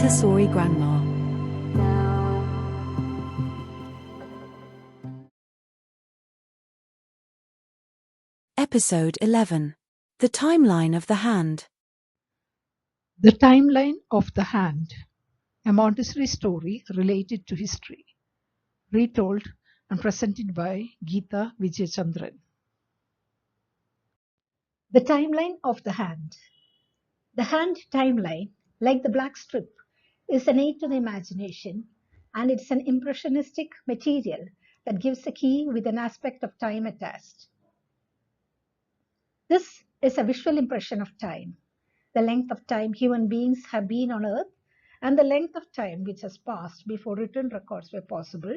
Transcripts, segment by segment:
Montessori Grandma. Episode 11. The Timeline of the Hand. The Timeline of the Hand, a Montessori story related to history, retold and presented by Geeta Vijaychandran. The timeline of the hand. The hand timeline, like the black strip, is an aid to the imagination, and it's an impressionistic material that gives a key with an aspect of time attached. This is a visual impression of time, the length of time human beings have been on Earth, and the length of time which has passed before written records were possible,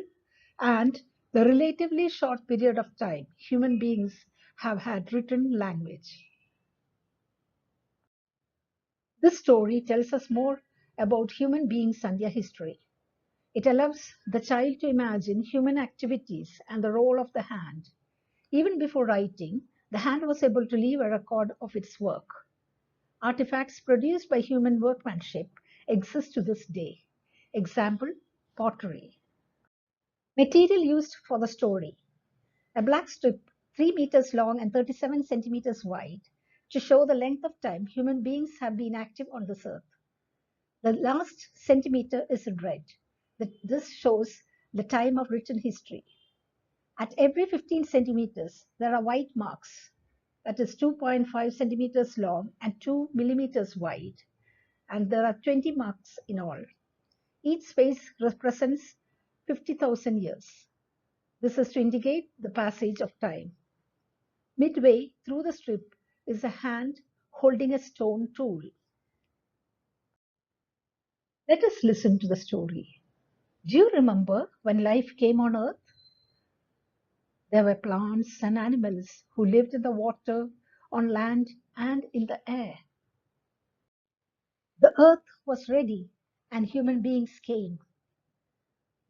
and the relatively short period of time human beings have had written language. This story tells us more about human beings and their history. It allows the child to imagine human activities and the role of the hand. Even before writing, the hand was able to leave a record of its work. Artifacts produced by human workmanship exist to this day. Example, pottery. Material used for the story. A black strip 3 meters long and 37 centimeters wide to show the length of time human beings have been active on this earth. The last centimeter is in red. This shows the time of written history. At every 15 centimeters, there are white marks, that is 2.5 centimeters long and 2 millimeters wide, and there are 20 marks in all. Each space represents 50,000 years. This is to indicate the passage of time. Midway through the strip is a hand holding a stone tool. Let us listen to the story. Do you remember when life came on Earth? There were plants and animals who lived in the water, on land, and in the air. The earth was ready, and human beings came.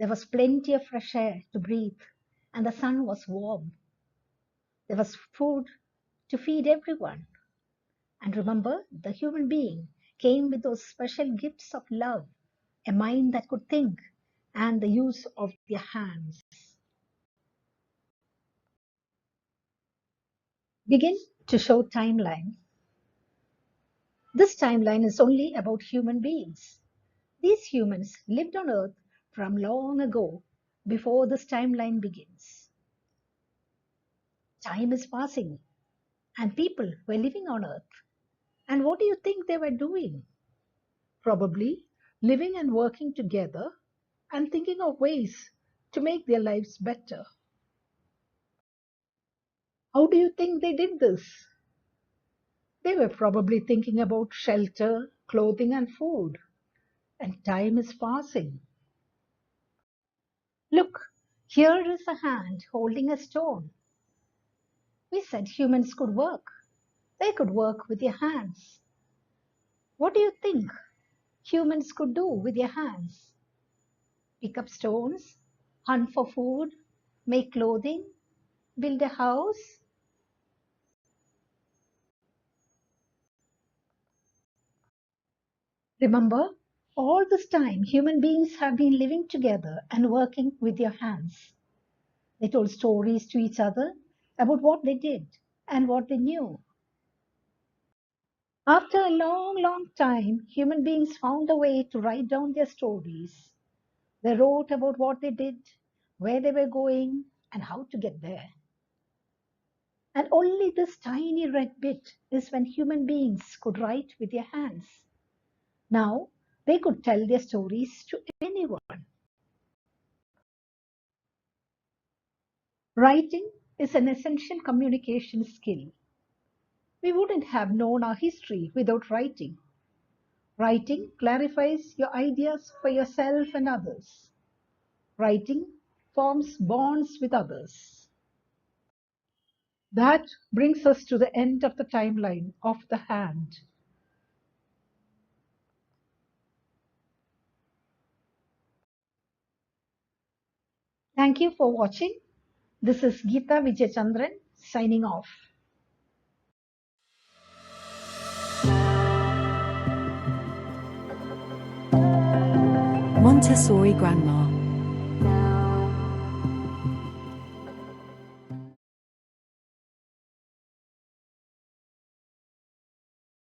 There was plenty of fresh air to breathe, and the sun was warm. There was food to feed everyone. And remember, the human being came with those special gifts of love, a mind that could think, and the use of their hands. Begin to show timeline. This timeline is only about human beings. These humans lived on Earth from long ago, before this timeline begins. Time is passing, and people were living on Earth. And what do you think they were doing? Probably living and working together and thinking of ways to make their lives better. How do you think they did this? They were probably thinking about shelter, clothing, and food. And time is passing. Look, here is a hand holding a stone. We said humans could work. They could work with their hands. What do you think humans could do with their hands? Pick up stones, hunt for food, make clothing, build a house. Remember, all this time human beings have been living together and working with their hands. They told stories to each other about what they did and what they knew. After a long, long time, human beings found a way to write down their stories. They wrote about what they did, where they were going, and how to get there. And only this tiny red bit is when human beings could write with their hands. Now, they could tell their stories to anyone. Writing is an essential communication skill. We wouldn't have known our history without writing. Writing clarifies your ideas for yourself and others. Writing forms bonds with others. That brings us to the end of the timeline of the hand. Thank you for watching. This is Geeta Vijaychandran signing off. Montessori Grandma.